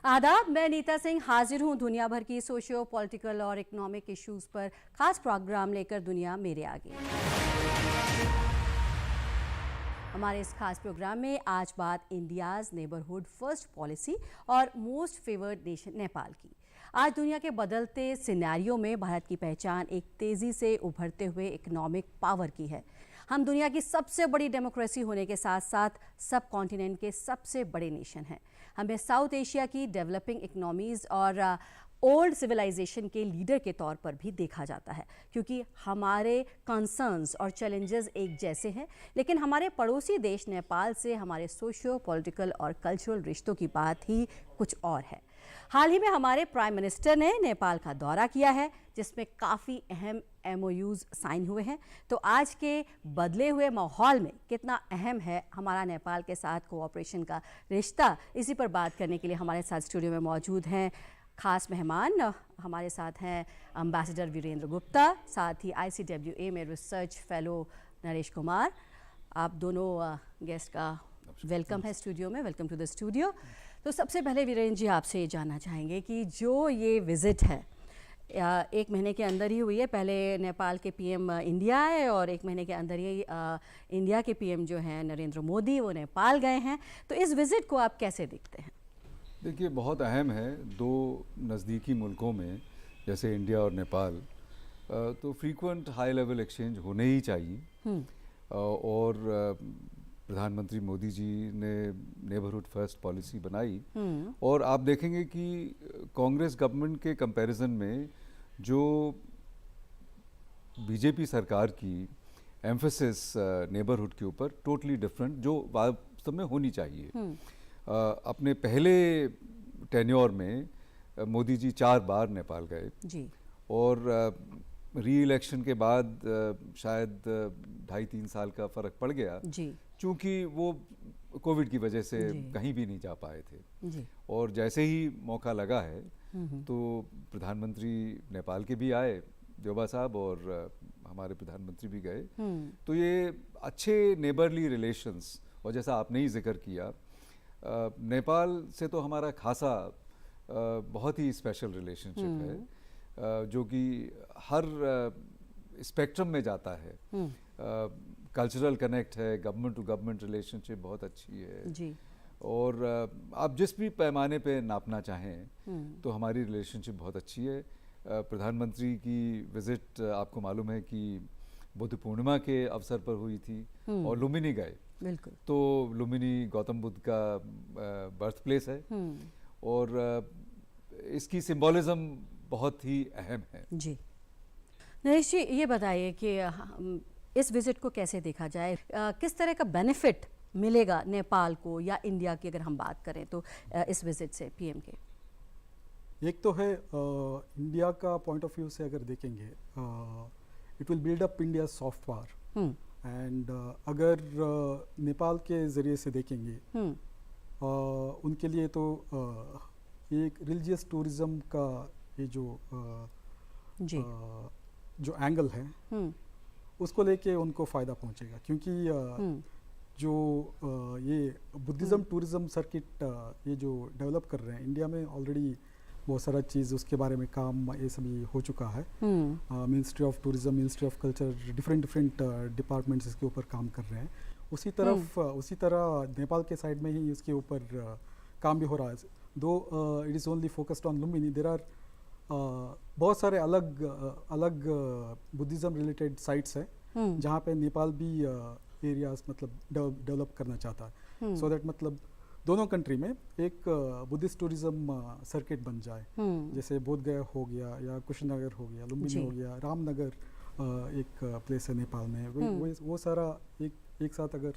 आदाब, मैं नीता सिंह हाजिर हूँ दुनिया भर की सोशियो पॉलिटिकल और इकोनॉमिक इश्यूज पर खास प्रोग्राम लेकर दुनिया मेरे आगे। हमारे इस खास प्रोग्राम में आज बात इंडियाज़ नेबरहुड फर्स्ट पॉलिसी और मोस्ट फेवर्ड नेशन नेपाल की। आज दुनिया के बदलते सिनेरियो में भारत की पहचान एक तेज़ी से उभरते हुए इकोनॉमिक पावर की है। हम दुनिया की सबसे बड़ी डेमोक्रेसी होने के साथ साथ सब कॉन्टिनेंट के सबसे बड़े नेशन हैं। हमें साउथ एशिया की डेवलपिंग इकोनॉमीज़ और ओल्ड सिविलाइजेशन के लीडर के तौर पर भी देखा जाता है, क्योंकि हमारे कंसर्न्स और चैलेंजेस एक जैसे हैं। लेकिन हमारे पड़ोसी देश नेपाल से हमारे सोशियो पॉलिटिकल और कल्चरल रिश्तों की बात ही कुछ और है। हाल ही में हमारे प्राइम मिनिस्टर ने नेपाल का दौरा किया है, जिसमें काफ़ी अहम MOUs साइन हुए हैं। तो आज के बदले हुए माहौल में कितना अहम है हमारा नेपाल के साथ कोऑपरेशन का रिश्ता, इसी पर बात करने के लिए हमारे साथ स्टूडियो में मौजूद हैं खास मेहमान। हमारे साथ हैं एम्बेसडर वीरेंद्र गुप्ता, साथ ही ICWA में रिसर्च फेलो नरेश कुमार। आप दोनों गेस्ट का वेलकम है स्टूडियो में, वेलकम टू द स्टूडियो। तो सबसे पहले वीरेंद्र जी आपसे ये जानना चाहेंगे कि जो ये विज़िट है एक महीने के अंदर ही हुई है। पहले नेपाल के PM इंडिया आए और एक महीने के अंदर ही इंडिया के PM जो हैं नरेंद्र मोदी, वो नेपाल गए हैं। तो इस विज़िट को आप कैसे देखते हैं? देखिए, बहुत अहम है। दो नज़दीकी मुल्कों में जैसे इंडिया और नेपाल, तो फ्रीक्वेंट हाई लेवल एक्सचेंज होने ही चाहिए। और प्रधानमंत्री मोदी जी ने नेबरहुड फर्स्ट पॉलिसी बनाई और आप देखेंगे कि कांग्रेस गवर्नमेंट के कंपैरिजन में जो बीजेपी सरकार की एम्फेसिस नेबरहुड के ऊपर टोटली डिफरेंट, जो वास्तव में होनी चाहिए। अपने पहले टेन्योर में मोदी जी 4 बार नेपाल गए जी। और री इलेक्शन के बाद शायद 2.5-3 साल का फ़र्क पड़ गया जी, चूँकि वो कोविड की वजह से कहीं भी नहीं जा पाए थे जी। और जैसे ही मौका लगा है तो प्रधानमंत्री नेपाल के भी आए, देवबा साहब, और हमारे प्रधानमंत्री भी गए। तो ये अच्छे नेबरली रिलेशंस, और जैसा आपने ही जिक्र किया, नेपाल से तो हमारा खासा बहुत ही स्पेशल रिलेशनशिप है, जो कि हर स्पेक्ट्रम में जाता है। कल्चरल कनेक्ट है, गवर्नमेंट टू गवर्नमेंट रिलेशनशिप बहुत अच्छी है जी। और आप जिस भी पैमाने पे नापना चाहें तो हमारी रिलेशनशिप बहुत अच्छी है। प्रधानमंत्री की विज़िट आपको मालूम है कि बुद्ध पूर्णिमा के अवसर पर हुई थी और लुम्बिनी गए। बिल्कुल। तो लुम्बिनी गौतम बुद्ध का बर्थ प्लेस है और इसकी सिंबॉलिज्म बहुत ही अहम है जी। नरेश जी, ये बताइए कि इस विजिट को कैसे देखा जाए, किस तरह का बेनिफिट मिलेगा नेपाल को या इंडिया की, अगर हम बात करें तो इस विजिट से PM के? एक तो है इंडिया का पॉइंट ऑफ व्यू से अगर देखेंगे, it will build up India soft power. And अगर नेपाल के ज़रिए से देखेंगे उनके लिए तो एक रिलीजियस टूरिज़्म का ये जो एंगल है उसको लेके उनको फ़ायदा पहुंचेगा, क्योंकि जो ये बुद्धिज़्म टूरिज़्म सर्किट ये जो डेवलप कर रहे हैं इंडिया में, ऑलरेडी बहुत सारा चीज़ उसके बारे में काम ये सभी हो चुका है। Ministry of tourism, ministry of culture, different departments इसके ऊपर काम कर रहे हैं। उसी तरह नेपाल के साइड में ही इसके ऊपर काम भी हो रहा है। Though it is only focused on Lumbini, there are बहुत सारे अलग बुद्धिज़्म रिलेटेड साइट्स हैं जहाँ पे नेपाल भी एरियाज मतलब डेवलप करना चाहता है, सो दैट मतलब दोनों कंट्री में एक बुद्धिस्ट टूरिज़्म सर्किट बन जाए। जैसे बोधगया हो गया या कुशीनगर हो गया, लुम्बिनी हो गया, रामनगर एक प्लेस है नेपाल में, वो सारा एक साथ अगर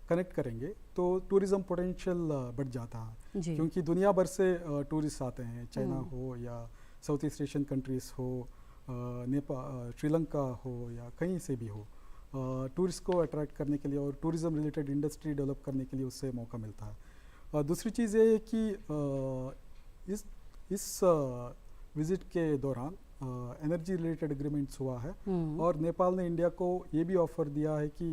कनेक्ट करेंगे तो टूरिज़्म पोटेंशियल बढ़ जाता है, क्योंकि दुनिया भर से टूरिस्ट आते हैं, चाइना हो या साउथ ईस्ट एशियन कंट्रीज़ हो, नेपाल, श्रीलंका हो या कहीं से भी हो, टूरिस्ट को अट्रैक्ट करने के लिए और टूरिज़्म रिलेटेड इंडस्ट्री डेवलप करने के लिए उससे मौका मिलता है। दूसरी चीज़ ये है कि इस विज़िट के दौरान एनर्जी रिलेटेड एग्रीमेंट्स हुआ है और नेपाल ने इंडिया को ये भी ऑफर दिया है कि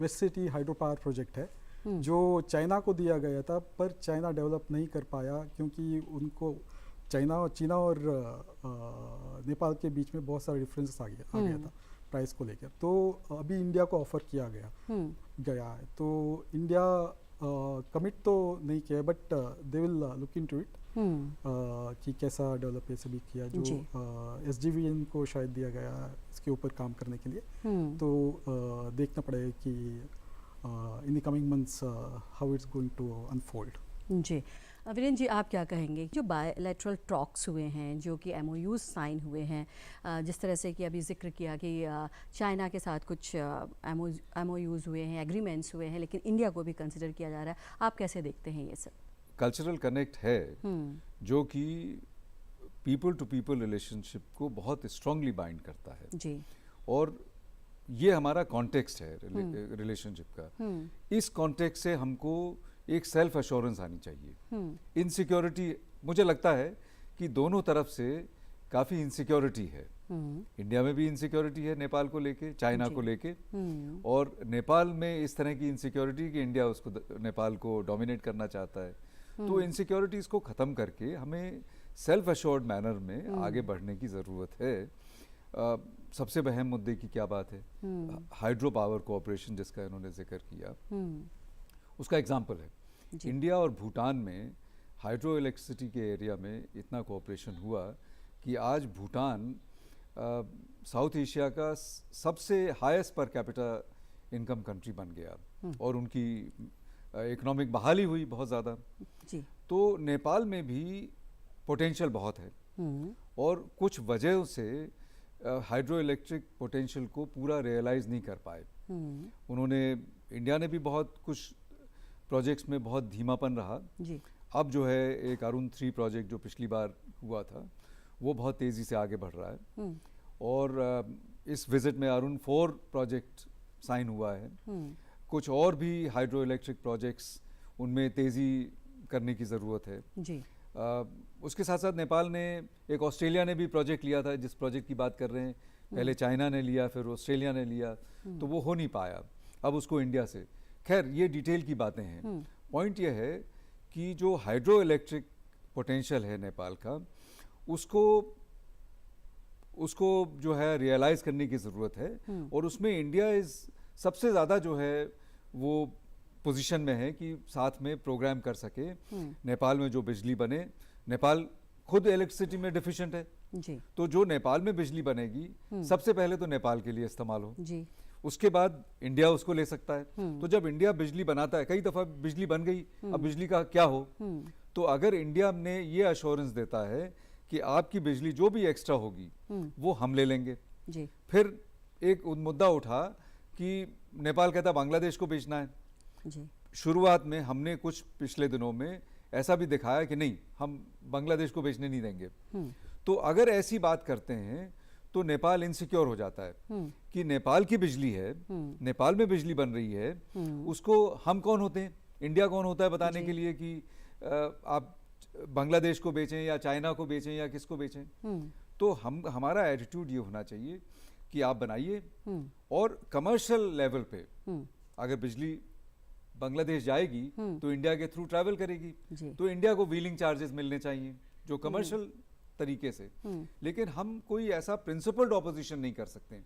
west Seti hydro power project है जो चाइना को दिया गया था, पर चाइना डेवलप नहीं कर पाया क्योंकि उनको चीना और नेपाल के बीच में बहुत सारे डिफरेंसेस आ गया था प्राइस को लेकर। तो अभी इंडिया को ऑफर किया गया है। तो इंडिया कमिट तो नहीं किया, but they will look into it कि कैसा डेवलप ये सभी किया। जो SGVN को शायद दिया गया इसके ऊपर काम करने के लिए। तो देखना पड़ेगा कि in the coming months how it's going to unfold. जी वीरेंद्र जी, आप क्या कहेंगे? जो बायलैटरल टॉक्स हुए हैं, जो कि MOUs साइन हुए हैं, जिस तरह से कि अभी जिक्र किया कि चाइना के साथ कुछ MOUs हुए हैं, एग्रीमेंट्स हुए हैं, लेकिन इंडिया को भी कंसिडर किया जा रहा है, आप कैसे देखते हैं ये सब? कल्चरल कनेक्ट है जो कि पीपल टू पीपल रिलेशनशिप को बहुत स्ट्रांगली बाइंड करता है जी। और ये हमारा कॉन्टेक्स्ट है रिलेशनशिप का। इस कॉन्टेक्स्ट से हमको एक सेल्फ एश्योरेंस आनी चाहिए। इनसिक्योरिटी, मुझे लगता है कि दोनों तरफ से काफ़ी इनसिक्योरिटी है। इंडिया में भी इनसिक्योरिटी है नेपाल को लेके, चाइना को लेके, और नेपाल में इस तरह की इनसिक्योरिटी कि इंडिया उसको नेपाल को डोमिनेट करना चाहता है। तो इनसिक्योरिटीज़ को ख़त्म करके हमें सेल्फ एश्योर्ड मैनर में आगे बढ़ने की ज़रूरत है। सबसे अहम मुद्दे की क्या बात है? हाइड्रो पावर कोऑपरेशन जिसका इन्होंने जिक्र किया, उसका एग्जाम्पल है। इंडिया और भूटान में हाइड्रो इलेक्ट्रिसिटी के एरिया में इतना कोऑपरेशन हुआ कि आज भूटान साउथ एशिया का सबसे highest per capita income country बन गया और उनकी इकोनॉमिक बहाली हुई बहुत ज़्यादा। तो नेपाल में भी पोटेंशियल बहुत है और कुछ वजहों से हाइड्रो इलेक्ट्रिक पोटेंशियल को पूरा रियलाइज़ नहीं कर पाए। उन्होंने, इंडिया ने भी बहुत कुछ प्रोजेक्ट्स में बहुत धीमापन रहा जी। अब जो है एक अरुण 3 प्रोजेक्ट जो पिछली बार हुआ था वो बहुत तेज़ी से आगे बढ़ रहा है और इस विजिट में अरुण 4 प्रोजेक्ट साइन हुआ है। कुछ और भी हाइड्रो इलेक्ट्रिक प्रोजेक्ट्स, उनमें तेज़ी करने की ज़रूरत है जी। उसके साथ साथ नेपाल ने, एक ऑस्ट्रेलिया ने भी प्रोजेक्ट लिया था, जिस प्रोजेक्ट की बात कर रहे हैं, पहले चाइना ने लिया, फिर ऑस्ट्रेलिया ने लिया, तो वो हो नहीं पाया। अब उसको इंडिया से, खैर ये डिटेल की बातें हैं। पॉइंट ये है कि जो हाइड्रो इलेक्ट्रिक पोटेंशियल है नेपाल का, उसको जो है रियलाइज़ करने की ज़रूरत है और उसमें इंडिया सबसे ज़्यादा जो है वो पोजीशन में है कि साथ में प्रोग्राम कर सके। नेपाल में जो बिजली बने, नेपाल खुद इलेक्ट्रिसिटी में डिफिशिएंट है जी। तो जो नेपाल में बिजली बनेगी सबसे पहले तो नेपाल के लिए इस्तेमाल हो जी। उसके बाद इंडिया उसको ले सकता है। तो जब इंडिया बिजली बनाता है, कई दफ़ा बिजली बन गई, अब बिजली का क्या हो, तो अगर इंडिया ने ये अश्योरेंस देता है कि आपकी बिजली जो भी एक्स्ट्रा होगी वो हम ले लेंगे जी। फिर एक मुद्दा उठा कि नेपाल कहता बांग्लादेश को बेचना है जी। शुरुआत में हमने कुछ पिछले दिनों में ऐसा भी दिखाया कि नहीं, हम बांग्लादेश को बेचने नहीं देंगे। तो अगर ऐसी बात करते हैं तो नेपाल इनसिक्योर हो जाता है कि नेपाल की बिजली है, नेपाल में बिजली बन रही है, उसको हम कौन होते हैं, इंडिया कौन होता है बताने के लिए कि आप बांग्लादेश को बेचें या चाइना को बेचें या किसको बेचें। तो हमारा एटीट्यूड ये होना चाहिए कि आप बनाइए और कमर्शियल लेवल पे अगर बिजली बांग्लादेश जाएगी तो इंडिया के थ्रू ट्रैवल करेगी, तो इंडिया को व्हीलिंग चार्जेस मिलने चाहिए जो कमर्शियल तरीके से। लेकिन हम कोई ऐसा प्रिंसिपल्ड ऑपोजिशन नहीं कर सकते।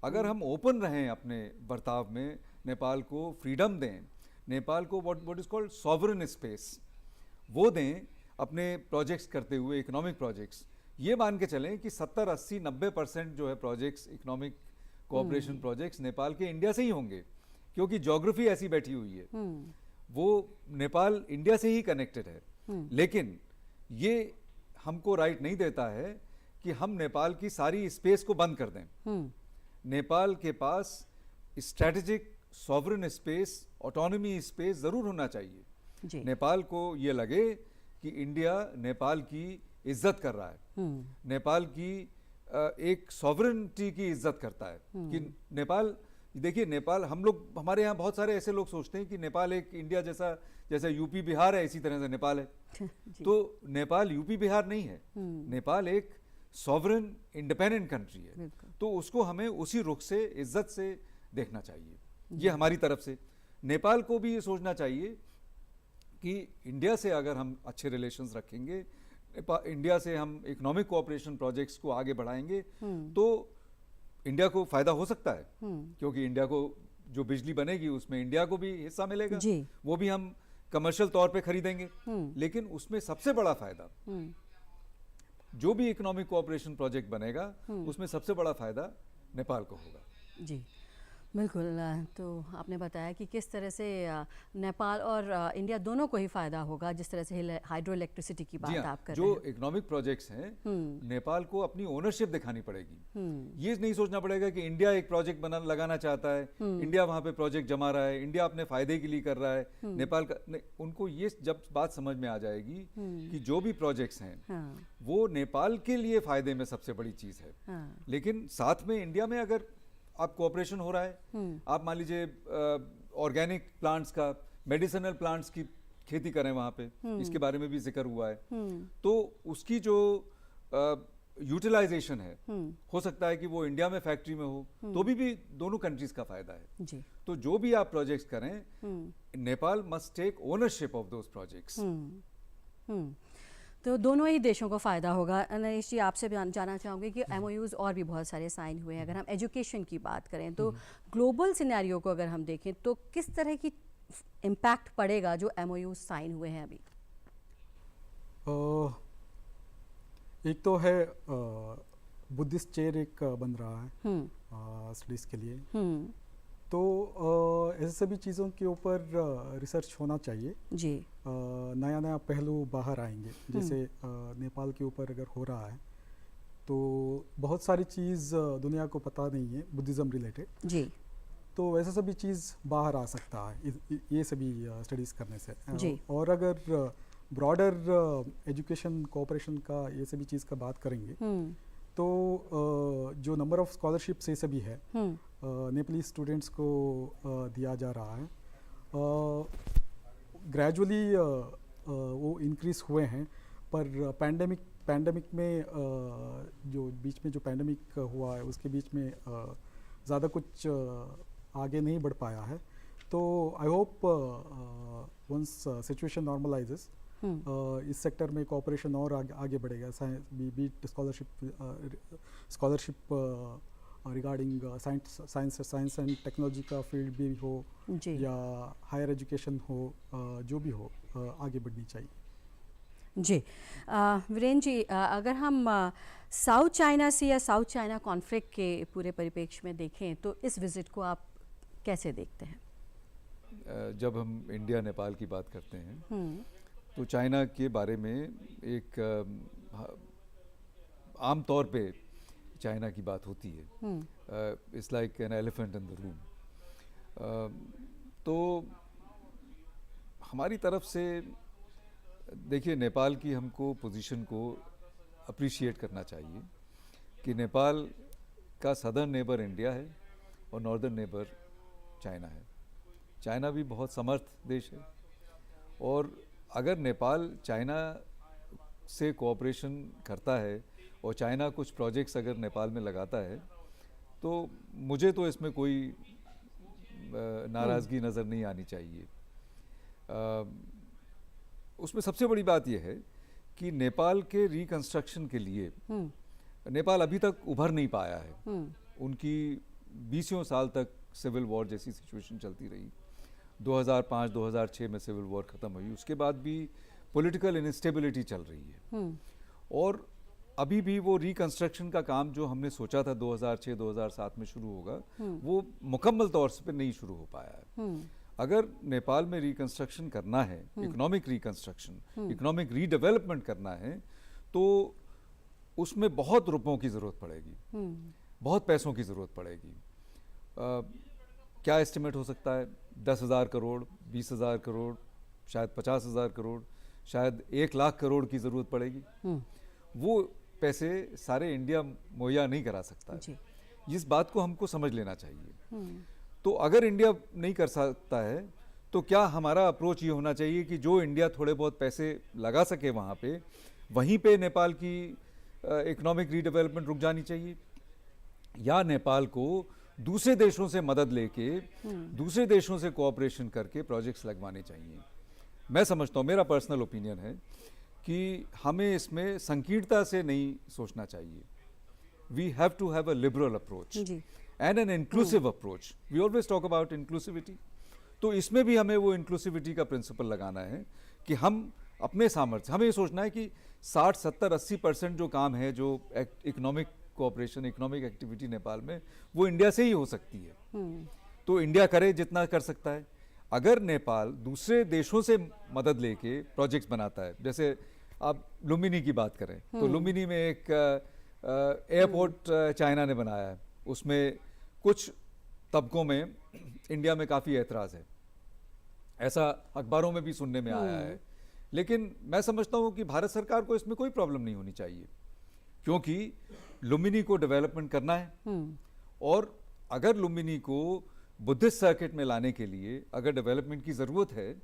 अगर हम ओपन रहें अपने बर्ताव में, नेपाल को फ्रीडम दें, नेपाल को what is called sovereign space वो दें अपने प्रोजेक्ट्स करते हुए, इकोनॉमिक प्रोजेक्ट्स, ये मान के चलें कि 70, 80, 90% जो है projects, economic cooperation projects Nepal के इंडिया से ही होंगे, क्योंकि ज्योग्राफी ऐसी बैठी हुई है। वो नेपाल इंडिया से ही कनेक्टेड है। लेकिन ये हमको राइट नहीं देता है कि हम नेपाल की सारी स्पेस को बंद कर दें। नेपाल के पास strategic sovereign space, autonomy space जरूर होना चाहिए। नेपाल को ये लगे कि इंडिया नेपाल की इज्जत कर रहा है, नेपाल की एक सॉवरेनिटी की इज्जत करता है कि नेपाल, देखिए नेपाल, हम लोग, हमारे यहाँ बहुत सारे ऐसे लोग सोचते हैं कि नेपाल एक इंडिया जैसा यूपी बिहार है, इसी तरह से नेपाल है। तो नेपाल यूपी बिहार नहीं है, नेपाल एक सॉवरेन इंडिपेंडेंट कंट्री है। तो उसको हमें उसी रुख से, इज्जत से देखना चाहिए। ये हमारी तरफ से। नेपाल को भी ये सोचना चाहिए कि इंडिया से अगर हम अच्छे रिलेशंस रखेंगे, इंडिया से हम इकोनॉमिक कोऑपरेशन प्रोजेक्ट्स को आगे बढ़ाएंगे तो इंडिया को फायदा हो सकता है, क्योंकि इंडिया को जो बिजली बनेगी उसमें इंडिया को भी हिस्सा मिलेगा, वो भी हम कमर्शियल तौर पे खरीदेंगे। लेकिन उसमें सबसे बड़ा फायदा, जो भी इकोनॉमिक कोऑपरेशन प्रोजेक्ट बनेगा उसमें सबसे बड़ा फायदा नेपाल को होगा। जी बिल्कुल। तो आपने बताया कि किस तरह से नेपाल और इंडिया दोनों को ही फायदा होगा, जिस तरह से हाइड्रो इलेक्ट्रिसिटी की बात आप कर रहे हैं। जो इकोनॉमिक प्रोजेक्ट्स हैं नेपाल को अपनी ओनरशिप दिखानी पड़ेगी। ये नहीं सोचना पड़ेगा कि इंडिया एक प्रोजेक्ट लगाना चाहता है, इंडिया वहां पे प्रोजेक्ट जमा रहा है, इंडिया अपने फायदे के लिए कर रहा है, नेपाल का नहीं। उनको ये जब बात समझ में आ जाएगी कि जो भी प्रोजेक्ट्स हैं वो नेपाल के लिए फायदे में सबसे बड़ी चीज है, लेकिन साथ में इंडिया में अगर आप कोऑपरेशन हो रहा है, आप मान लीजिए ऑर्गेनिक प्लांट्स का, मेडिसिनल प्लांट्स की खेती करें वहां पे, इसके बारे में भी जिक्र हुआ है, तो उसकी जो यूटिलाइजेशन है हो सकता है कि वो इंडिया में फैक्ट्री में हो, तो भी दोनों कंट्रीज का फायदा है जी। तो जो भी आप प्रोजेक्ट्स करें, Nepal must take ownership of those projects. तो दोनों ही देशों को फ़ायदा होगा। नरेश जी, आपसे जानना चाहूँगी कि एमओयूज़ और भी बहुत सारे साइन हुए हैं। अगर हम एजुकेशन की बात करें तो ग्लोबल सिनेरियो को अगर हम देखें तो किस तरह की इम्पैक्ट पड़ेगा जो एमओयूज़ साइन हुए हैं अभी? एक तो है बुद्धिस्ट चेयर एक बन रहा है स्टडीज़ के लिए, तो ऐसे सभी चीज़ों के ऊपर रिसर्च होना चाहिए जी। नया नया पहलू बाहर आएंगे, जैसे नेपाल के ऊपर अगर हो रहा है तो बहुत सारी चीज़ दुनिया को पता नहीं है बुद्धिज़्म रिलेटेड जी, तो वैसे सभी चीज़ बाहर आ सकता है ये सभी स्टडीज़ करने से जी। और अगर ब्रॉडर एजुकेशन कोऑपरेशन का ये सभी चीज़ का बात करेंगे तो जो नंबर ऑफ स्कॉलरशिप्स ये सभी है नेपाली स्टूडेंट्स को दिया जा रहा है, ग्रेजुअली वो इंक्रीज हुए हैं, पर पैंडेमिक में जो बीच में जो पैंडेमिक हुआ है उसके बीच में ज़्यादा कुछ आगे नहीं बढ़ पाया है। तो I hope once situation normalises इस सेक्टर में कोऑपरेशन और आगे बढ़ेगा, be it scholarship regarding science and technology का फील्ड भी हो या हायर एजुकेशन हो, जो भी हो आगे बढ़नी चाहिए जी। वीरेंद्र जी, अगर हम साउथ चाइना सी या साउथ चाइना कॉन्फ्लिक्ट के पूरे परिप्रेक्ष्य में देखें तो इस विज़िट को आप कैसे देखते हैं? जब हम इंडिया नेपाल की बात करते हैं तो चाइना के बारे में एक आम तौर पे चाइना की बात होती है, it's like an elephant in the room. तो हमारी तरफ से देखिए, नेपाल की हमको पोजीशन को अप्रिशिएट करना चाहिए कि नेपाल का सदर्न नेबर इंडिया है और नॉर्दर्न नेबर चाइना है। चाइना भी बहुत समर्थ देश है, और अगर नेपाल चाइना से कोऑपरेशन करता है और चाइना कुछ प्रोजेक्ट्स अगर नेपाल में लगाता है तो मुझे तो इसमें कोई नाराज़गी नज़र नहीं आनी चाहिए। उसमें सबसे बड़ी बात यह है कि नेपाल के रिकंस्ट्रक्शन के लिए नेपाल अभी तक उभर नहीं पाया है। उनकी 20 साल तक सिविल वॉर जैसी सिचुएशन चलती रही। 2005-2006 में सिविल वॉर ख़त्म हुई, उसके बाद भी पॉलिटिकल इनस्टेबिलिटी चल रही है, और अभी भी वो रिकंस्ट्रक्शन का काम जो हमने सोचा था 2006-2007 में शुरू होगा, वो मुकम्मल तौर से नहीं शुरू हो पाया है। अगर नेपाल में रिकंस्ट्रक्शन करना है, इकोनॉमिक रिकंस्ट्रक्शन, इकोनॉमिक रीडेवलपमेंट करना है, तो उसमें बहुत रुपयों की ज़रूरत पड़ेगी, बहुत पैसों की ज़रूरत पड़ेगी। क्या एस्टिमेट हो सकता है? 10,000 करोड़, 20,000 करोड़, शायद 50,000 करोड़, शायद 1 लाख करोड़ की ज़रूरत पड़ेगी। वो पैसे सारे इंडिया मुहैया नहीं करा सकता है। इस बात को हमको समझ लेना चाहिए। तो अगर इंडिया नहीं कर सकता है तो क्या हमारा अप्रोच ये होना चाहिए कि जो इंडिया थोड़े बहुत पैसे लगा सके वहाँ पे, वहीं पे नेपाल की इकोनॉमिक रीडेवलपमेंट रुक जानी चाहिए, या नेपाल को दूसरे देशों से मदद लेके दूसरे देशों से कोऑपरेशन करके प्रोजेक्ट्स लगवाने चाहिए। मैं समझता हूँ, मेरा पर्सनल ओपिनियन है कि हमें इसमें संकीर्णता से नहीं सोचना चाहिए। We have to have a liberal approach and an inclusive approach. We always talk about inclusivity, तो इसमें भी हमें वो इंक्लूसिविटी का प्रिंसिपल लगाना है कि हम अपने सामर्थ्य, हमें ये सोचना है कि 60, 70, 80% जो काम है, जो economic cooperation, economic activity Nepal में, वो इंडिया से ही हो सकती है। तो इंडिया करे जितना कर सकता है। अगर नेपाल दूसरे देशों से मदद लेके प्रोजेक्ट्स बनाता है, जैसे आप लुम्बिनी की बात करें तो लुम्बिनी में एक एयरपोर्ट चाइना ने बनाया है, उसमें कुछ तबकों में इंडिया में काफ़ी ऐतराज़ है, ऐसा अखबारों में भी सुनने में आया है। लेकिन मैं समझता हूँ कि भारत सरकार को इसमें कोई प्रॉब्लम नहीं होनी चाहिए, क्योंकि लुम्बिनी को डेवलपमेंट करना है, और अगर लुम्बिनी को बुद्धिस्ट सर्किट में लाने के लिए अगर डेवलपमेंट की ज़रूरत है,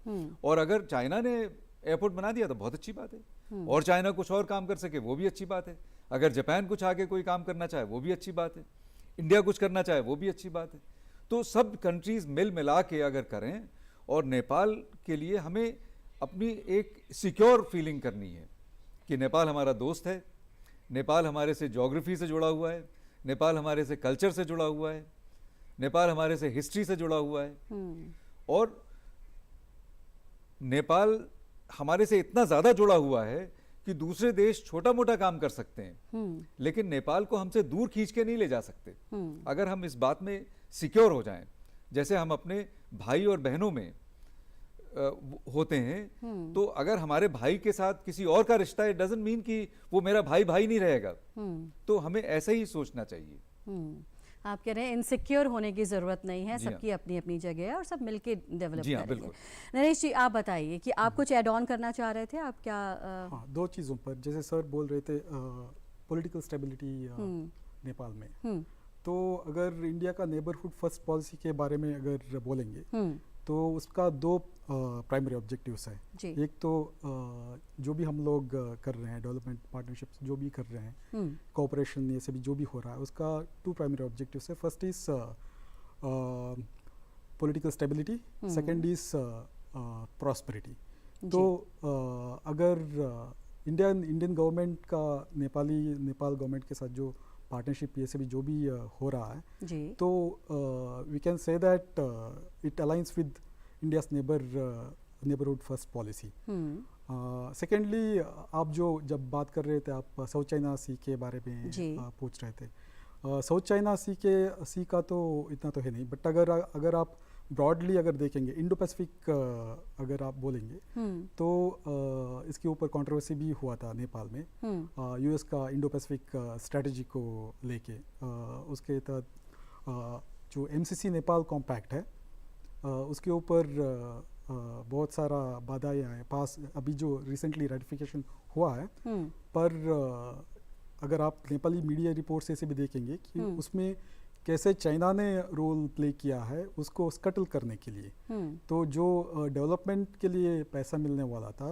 और अगर चाइना ने एयरपोर्ट बना दिया तो बहुत अच्छी बात है, और चाइना कुछ और काम कर सके वो भी अच्छी बात है। अगर जापान कुछ आगे कोई काम करना चाहे वो भी अच्छी बात है, इंडिया कुछ करना चाहे वो भी अच्छी बात है। तो सब कंट्रीज मिल मिला के अगर करें, और नेपाल के लिए हमें अपनी एक सिक्योर फीलिंग करनी है कि नेपाल हमारा दोस्त है, नेपाल हमारे से ज्योग्राफी से जुड़ा हुआ है, नेपाल हमारे से कल्चर से जुड़ा हुआ है, नेपाल हमारे से हिस्ट्री से जुड़ा हुआ है, और नेपाल हमारे से इतना ज़्यादा जुड़ा हुआ है कि दूसरे देश छोटा मोटा काम कर सकते हैं, लेकिन नेपाल को हमसे दूर खींच के नहीं ले जा सकते। अगर हम इस बात में सिक्योर हो जाएं, जैसे हम अपने भाई और बहनों में होते हैं, तो अगर हमारे भाई के साथ किसी और का रिश्ता है, इट डजंट मीन कि वो मेरा भाई भाई नहीं रहेगा। तो हमें ऐसे ही सोचना चाहिए। आप कह रहे हैं इनसिक्योर होने की ज़रूरत नहीं है, सबकी अपनी अपनी जगह है और सब मिलके डेवलप करेंगे। नरेश जी, आप बताइए कि आप कुछ ऐड ऑन करना चाह रहे थे, आप क्या? हाँ, दो चीज़ों पर, जैसे सर बोल रहे थे पॉलिटिकल स्टेबिलिटी नेपाल में, तो अगर इंडिया का नेबरहुड फर्स्ट पॉलिसी के बारे में अगर बोलेंगे तो उसका दो प्राइमरी ऑब्जेक्टिव्स हैं। एक तो जो भी हम लोग कर रहे हैं, डेवलपमेंट पार्टनरशिप्स जो भी कर रहे हैं, कोऑपरेशन ये सभी जो भी हो रहा है, उसका टू प्राइमरी ऑब्जेक्टिव्स है। First is political stability, second is prosperity. तो अगर इंडियन गवर्नमेंट का नेपाल गवर्नमेंट के साथ जो पार्टनरशिप ये सभी जो भी हो रहा है, तो we can say that it aligns with India's neighbourhood first policy. Secondly, आप जब बात कर रहे थे, आप साउथ चाइना सी के बारे में पूछ रहे थे। साउथ चाइना सी का तो इतना तो है नहीं, बट अगर आप ब्रॉडली अगर देखेंगे, इंडो पैसिफिक अगर आप बोलेंगे तो इसके ऊपर कंट्रोवर्सी भी हुआ था नेपाल में, यूएस का इंडो पैसिफिक स्ट्रेटजी को लेके। उसके तहत जो एमसीसी नेपाल कॉम्पैक्ट है, उसके ऊपर बहुत सारा बाधाएं आए पास, अभी जो रिसेंटली रेटिफिकेशन हुआ है, पर अगर आप नेपाली मीडिया रिपोर्ट से भी देखेंगे कि उसमें कैसे चाइना ने रोल प्ले किया है उसको स्कटल करने के लिए। तो जो डेवलपमेंट के लिए पैसा मिलने वाला था,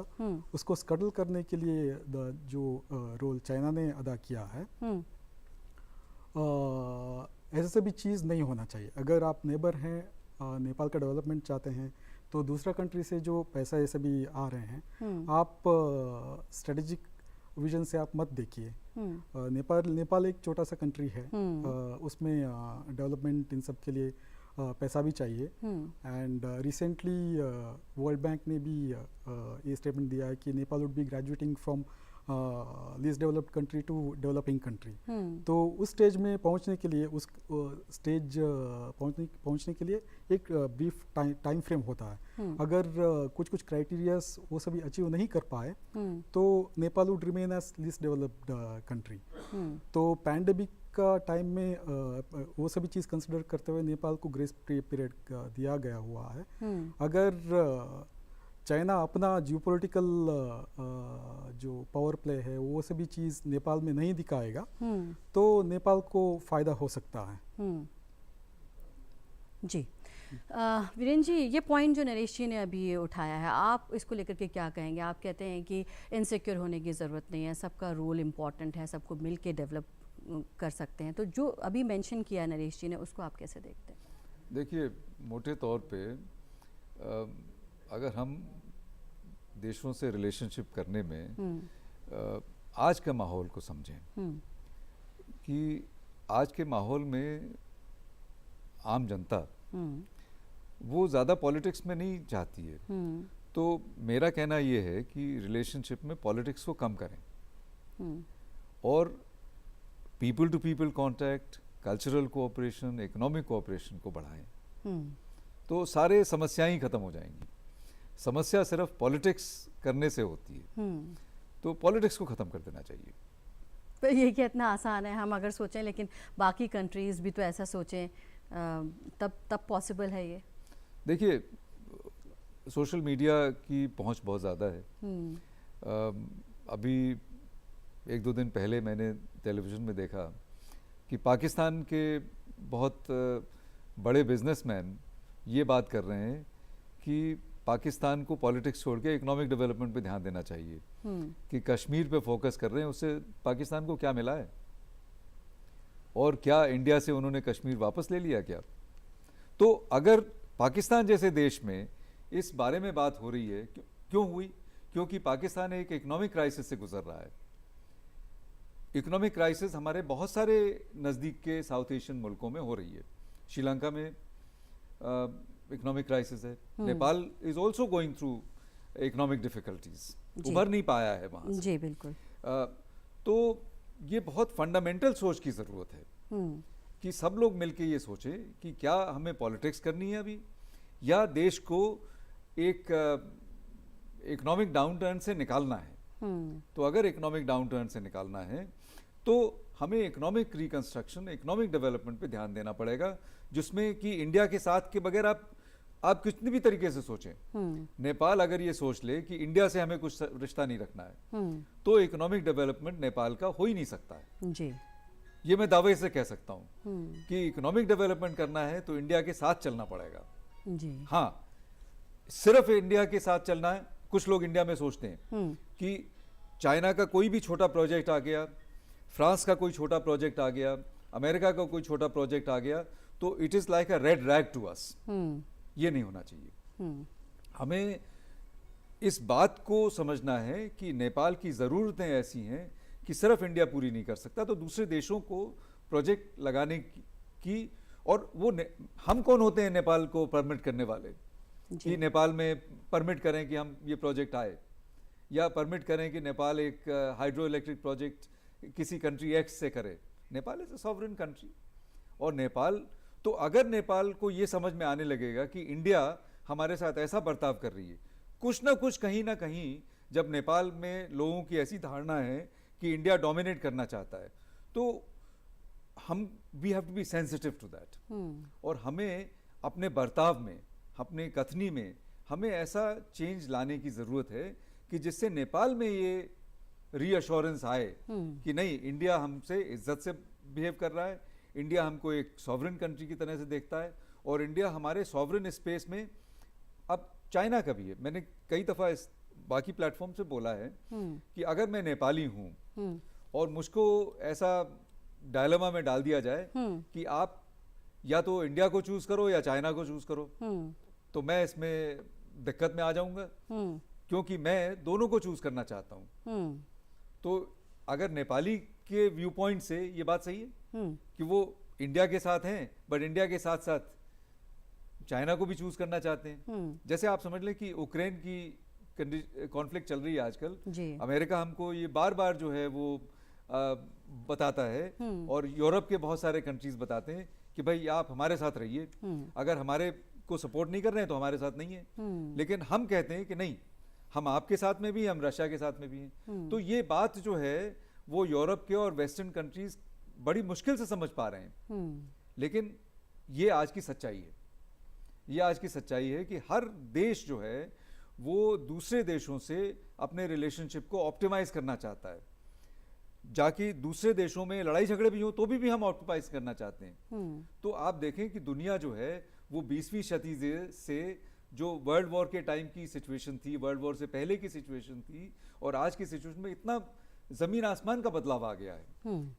उसको स्कटल करने के लिए जो रोल चाइना ने अदा किया है, ऐसे भी चीज़ नहीं होना चाहिए। अगर आप नेबर हैं, नेपाल का डेवलपमेंट चाहते हैं, तो दूसरा कंट्री से जो पैसा ऐसे भी आ रहे हैं, आप स्ट्रेटेजिक विजन से आप मत देखिए। नेपाल एक छोटा सा कंट्री है, उसमें डेवलपमेंट इन सब के लिए पैसा भी चाहिए। एंड रिसेंटली वर्ल्ड बैंक ने भी ये स्टेटमेंट दिया है कि Nepal would be graduating from least developed country to developing country. तो उस स्टेज में पहुंचने के लिए, उस स्टेज पहुंचने के लिए एक ब्रीफ टाइम फ्रेम होता है। अगर कुछ क्राइटेरियाज वो सभी अचीव नहीं कर पाए, तो Nepal would remain as least developed country. तो पैंडेमिक का टाइम में वो सभी चीज़ कंसिडर करते हुए नेपाल को ग्रेस पीरियड दिया गया हुआ है। अगर चाइना अपना जियोपॉलिटिकल जो पावर प्ले है वो सभी चीज़ नेपाल में नहीं दिखाएगा, तो नेपाल को फ़ायदा हो सकता है। जी वीरेंद्र जी, ये पॉइंट जो नरेश जी ने अभी उठाया है, आप इसको लेकर के क्या कहेंगे? आप कहते हैं कि इनसिक्योर होने की ज़रूरत नहीं है, सबका रोल इम्पॉर्टेंट है, सबको मिल के डेवलप कर सकते हैं। तो जो अभी मेंशन किया नरेश जी ने, उसको आप कैसे देखते हैं? देखिए, मोटे तौर पे अगर हम देशों से रिलेशनशिप करने में आज के माहौल को समझें कि आज के माहौल में आम जनता वो ज़्यादा पॉलिटिक्स में नहीं चाहती है। तो मेरा कहना ये है कि रिलेशनशिप में पॉलिटिक्स को कम करें और people to people contact, cultural cooperation, economic cooperation को बढ़ाएं, तो सारे समस्याएं ही खत्म हो जाएंगी। समस्या सिर्फ पॉलिटिक्स करने से होती है, तो पॉलिटिक्स को ख़त्म कर देना चाहिए। पर ये क्या इतना आसान है? हम अगर सोचें, लेकिन बाकी कंट्रीज़ भी तो ऐसा सोचें, तब पॉसिबल है ये? देखिए, सोशल मीडिया की पहुंच बहुत ज़्यादा है। अभी 1-2 दिन पहले मैंने टेलीविज़न में देखा कि पाकिस्तान के बहुत बड़े बिजनेसमैन ये बात कर रहे हैं कि पाकिस्तान को पॉलिटिक्स छोड़ के इकोनॉमिक डेवलपमेंट पे ध्यान देना चाहिए, कि कश्मीर पे फोकस कर रहे हैं, उससे पाकिस्तान को क्या मिला है? और क्या इंडिया से उन्होंने कश्मीर वापस ले लिया क्या? तो अगर पाकिस्तान जैसे देश में इस बारे में बात हो रही है, क्यों हुई? क्योंकि पाकिस्तान एक इकोनॉमिक क्राइसिस से गुजर रहा है। इकोनॉमिक क्राइसिस हमारे बहुत सारे नज़दीक के साउथ एशियन मुल्कों में हो रही है। श्रीलंका में इकोनॉमिक क्राइसिस है, Nepal is also going through economic difficulties, उभर नहीं पाया है वहाँ से। जी बिल्कुल। तो ये बहुत फंडामेंटल सोच की ज़रूरत है कि सब लोग मिलके ये सोचें कि क्या हमें पॉलिटिक्स करनी है अभी, या देश को एक इकोनॉमिक डाउनटर्न से निकालना है। तो अगर इकोनॉमिक डाउनटर्न से निकालना है तो हमें इकोनॉमिक रिकंस्ट्रक्शन, इकोनॉमिक डेवलपमेंट पे ध्यान देना पड़ेगा, जिसमें कि इंडिया के साथ के बगैर आप कितनी भी तरीके से सोचें, नेपाल अगर ये सोच ले कि इंडिया से हमें कुछ रिश्ता नहीं रखना है, तो इकोनॉमिक डेवलपमेंट नेपाल का हो ही नहीं सकता है। जी, ये मैं दावे से कह सकता हूँ कि इकोनॉमिक डेवलपमेंट करना है तो इंडिया के साथ चलना पड़ेगा। जी। हाँ, सिर्फ इंडिया के साथ चलना है। कुछ लोग इंडिया में सोचते हैं कि चाइना का कोई भी छोटा प्रोजेक्ट आ गया, फ्रांस का कोई छोटा प्रोजेक्ट आ गया, अमेरिका का कोई छोटा प्रोजेक्ट आ गया, तो it is like a red rag to us. ये नहीं होना चाहिए। हमें इस बात को समझना है कि नेपाल की ज़रूरतें ऐसी हैं कि सिर्फ इंडिया पूरी नहीं कर सकता, तो दूसरे देशों को प्रोजेक्ट लगाने की और वो हम कौन होते हैं नेपाल को परमिट करने वाले कि नेपाल में परमिट करें कि हम ये प्रोजेक्ट आए, या परमिट करें कि नेपाल एक हाइड्रो इलेक्ट्रिक प्रोजेक्ट किसी कंट्री एक्स से करे। Nepal is a sovereign country. और नेपाल, तो अगर नेपाल को ये समझ में आने लगेगा कि इंडिया हमारे साथ ऐसा बर्ताव कर रही है, कुछ ना कुछ कहीं ना कहीं, जब नेपाल में लोगों की ऐसी धारणा है कि इंडिया डोमिनेट करना चाहता है, तो हम we have to be sensitive to that. और हमें अपने बर्ताव में, अपने कथनी में हमें ऐसा चेंज लाने की ज़रूरत है कि जिससे नेपाल में ये रीअश्योरेंस आए कि नहीं, इंडिया हमसे इज्जत से बिहेव कर रहा है, इंडिया हमको एक सॉवरेन कंट्री की तरह से देखता है, और इंडिया हमारे सॉवरेन स्पेस में, अब चाइना का भी है, मैंने कई दफ़ा इस बाकी प्लेटफॉर्म से बोला है कि अगर मैं नेपाली हूँ और मुझको ऐसा डायलेमा में डाल दिया जाए कि आप या तो इंडिया को चूज करो या चाइना को चूज करो, तो मैं इसमें दिक्कत में आ जाऊंगा, क्योंकि मैं दोनों को चूज करना चाहता हूँ। तो अगर नेपाली के व्यू पॉइंट से ये बात सही है कि वो इंडिया के साथ हैं, बट इंडिया के साथ साथ चाइना को भी चूज करना चाहते हैं। जैसे आप समझ लें कि यूक्रेन की कॉन्फ्लिक्ट चल रही है आजकल, अमेरिका हमको ये बार बार जो है वो बताता है, और यूरोप के बहुत सारे कंट्रीज बताते हैं कि भाई आप हमारे साथ रहिए, अगर हमारे को सपोर्ट नहीं कर रहे हैं तो हमारे साथ नहीं है। लेकिन हम कहते हैं कि नहीं, हम आपके साथ में भी, हम रशिया के साथ में भी हैं। तो ये बात जो है वो यूरोप के और वेस्टर्न कंट्रीज बड़ी मुश्किल से समझ पा रहे हैं। लेकिन ये आज की सच्चाई है, ये आज की सच्चाई है कि हर देश जो है वो दूसरे देशों से अपने रिलेशनशिप को ऑप्टिमाइज करना चाहता है। जाकि दूसरे देशों में लड़ाई झगड़े भी हो तो भी हम ऑक्युपाइज करना चाहते हैं। तो आप देखें कि दुनिया जो है वो 20वीं शताब्दी से जो वर्ल्ड वॉर के टाइम की सिचुएशन थी, वर्ल्ड वॉर से पहले की सिचुएशन थी, और आज की सिचुएशन में इतना जमीन आसमान का बदलाव आ गया है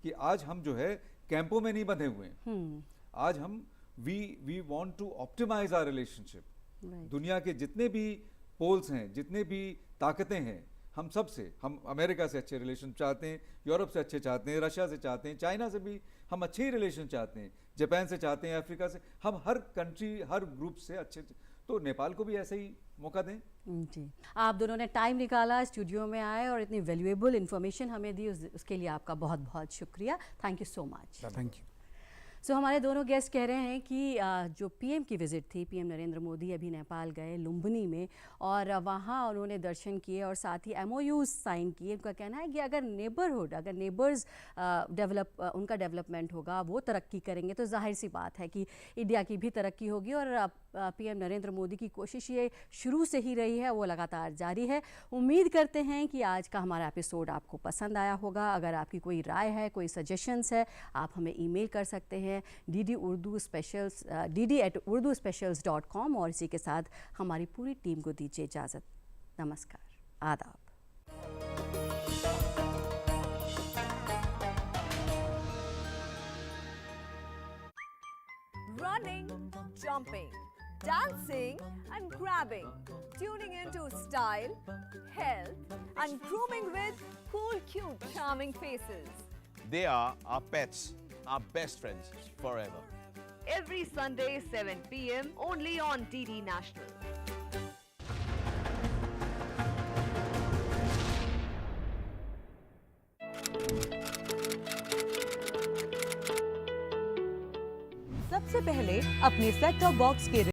कि आज हम जो है कैंपों में नहीं बंधे हुए हैं। आज हम we want to optimise our relationship. दुनिया के जितने भी पोल्स हैं, जितने भी ताकतें हैं, हम अमेरिका से अच्छे रिलेशन चाहते हैं, यूरोप से अच्छे चाहते हैं, रशिया से चाहते हैं, चाइना से भी हम अच्छे ही रिलेशन चाहते हैं, जापान से चाहते हैं, अफ्रीका से, हम हर कंट्री, हर ग्रुप से अच्छे। तो नेपाल को भी ऐसे ही मौका दें। जी, आप दोनों ने टाइम निकाला, स्टूडियो में आए और इतनी वैल्यूएबल इन्फॉर्मेशन हमें दी, उसके लिए आपका बहुत बहुत शुक्रिया। Thank you so much. Thank you. So हमारे दोनों गेस्ट कह रहे हैं कि जो पीएम की विज़िट थी, पीएम नरेंद्र मोदी अभी नेपाल गए लुम्बिनी में, और वहाँ उन्होंने दर्शन किए और साथ ही MOUs साइन किए। उनका कहना है कि अगर नेबर्स उनका डेवलपमेंट होगा, वो तरक्की करेंगे, तो जाहिर सी बात है कि इंडिया की भी तरक्की होगी। और पीएम नरेंद्र मोदी की कोशिश ये शुरू से ही रही है, वो लगातार जारी है। उम्मीद करते हैं कि आज का हमारा एपिसोड आपको पसंद आया होगा। अगर आपकी कोई राय है, कोई सजेशंस है, आप हमें ईमेल कर सकते हैं dd@urduspecials.com। और इसी के साथ हमारी पूरी टीम को दीजिए इजाज़त। नमस्कार, आदाब। Running, jumping, dancing and grabbing, tuning into style, health and grooming with cool, cute, charming faces. They are our pets, our best friends forever. Every Sunday 7 p.m. only on DD National. सबसे पहले अपने set top box के